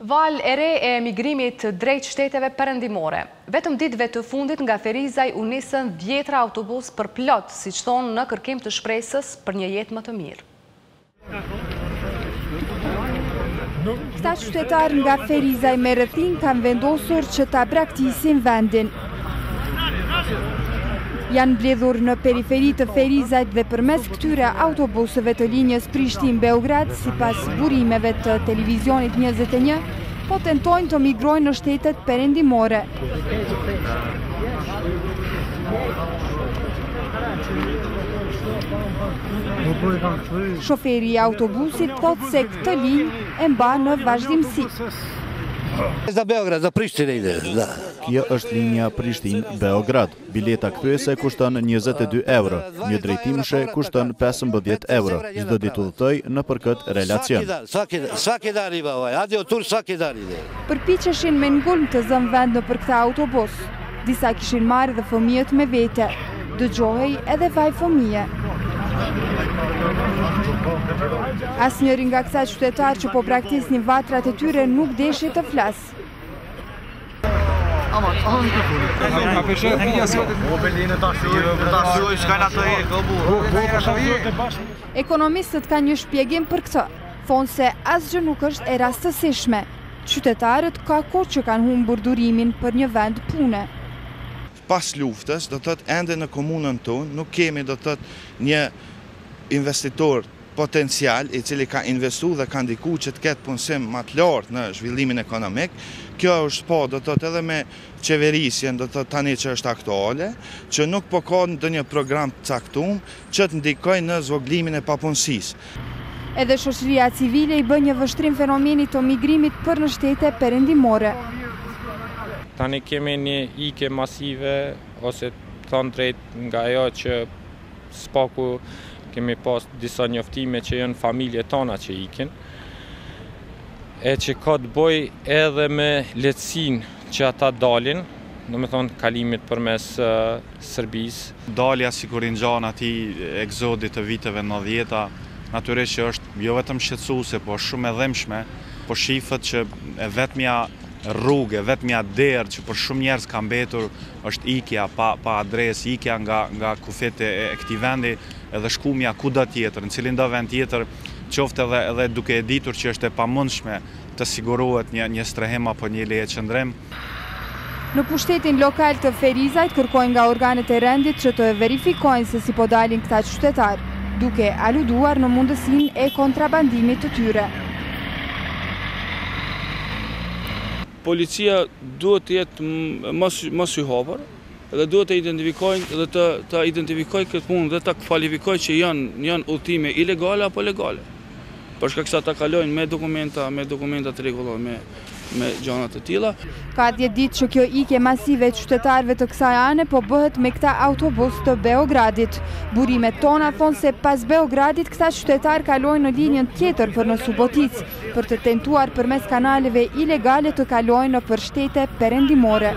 Val e re e emigrimit drejt shteteve perëndimore. Vetëm ditëve të fundit nga Ferizaj u nisën dhjetra autobus për plot, siç thonë në kërkim të shpresës për një jetë më të mirë. Këta qytetarë nga Ferizaj me rrethin kanë vendosur që ta braktisin vendin. Janë mbledhur në periferi të Ferizajt dhe përmes këtyre autobusëve të linjës Prishtinë-Beograd, sipas burimeve të televizionit 21, po tentojnë të migrojnë në shtetet perëndimore. Shoferi i autobusit thotë se këtë linjë e mban në vazhdimsi. Kjo është linja Prishtinë-Beograd. Bileta kthyese kushton 22 euro. Një drejtimshe kushton 15 euro. Çdo ditë udhëtoj nëpër këtë relacion. Përpiqeshin me ngulm të zënë vend nëpër këtë autobus. Disa kishin marrë dhe fëmijët me vete. Dëgjohej edhe vaj fëmije. Asnjëri nga këta qytetarë që po praktisnin vatrat e tyre nuk deshi të flasë. Ekonomistët kanë një shpjegim për këtë. Thonë se asgjë nuk është e rastësishme. Qytetarët ka kohë që kanë humbur durimin për një vend pune. Pas luftës, do të thotë ende në komunën tonë nuk kemi do të thotë një investitor potencial i cili ka investu dhe ka ndiku që të ketë punësim më të lartë në zhvillimin ekonomik. Kjo është po do të thotë edhe me qeverisjen do të thotë tani që është aktuale, që nuk po ka ndonjë program të caktuar që të ndikojë në zvoglimin e papunësisë. Edhe shoqëria civile i bën një vështrim fenomenit të migrimit për në shtete perëndimore. Tani kemi një ike masive, ose thonë drejt nga ajo që spaku kemi pas disa njoftime që janë familje tona që ikin, e që ka të bëj edhe me lehtësinë që ata dalin, do me thonë kalimit përmes Serbisë. Dalja si kur i ngjan atij egzodit të viteve 90-ta, natyrisht që është jo vetëm shqetësuese, po shumë e dhëmshme, po shifët që e vetmja rrugë, vetmja derë që për shumë njerëz ka mbetur është ikja pa adresë, ikja nga kufete e këtij vendi, edhe shkumja kudo tjetër, në cilin do vend tjetër, qoftë edhe duke e ditur që është e pamundshme të sigurohet një strehim apo një leje qëndrim. Në pushtetin lokal të Ferizajt kërkojnë nga organet e rendit që të verifikojnë se si po dalin këta qytetarë, duke aluduar në mundësinë e kontrabandimit të tyre. Policia duhet të jetë mos i hapur, dhe duhet të identifikojnë dhe të identifikojnë këtë punë dhe të kvalifikojnë që janë udhëtime ilegale apo legale. Për shkak se ata kalojnë me dokumenta të rregullta, me gjëra të tilla. Ka 10 ditë që kjo ikje masive e qytetarëve të kësaj ane po bëhet me këta autobus të Beogradit. Burimet tona thonë se pas Beogradit këta qytetarë kalojnë në linjën tjetër për në Subotic, për të tentuar përmes kanaleve ilegale të kalojnë nëpër shtete perëndimore.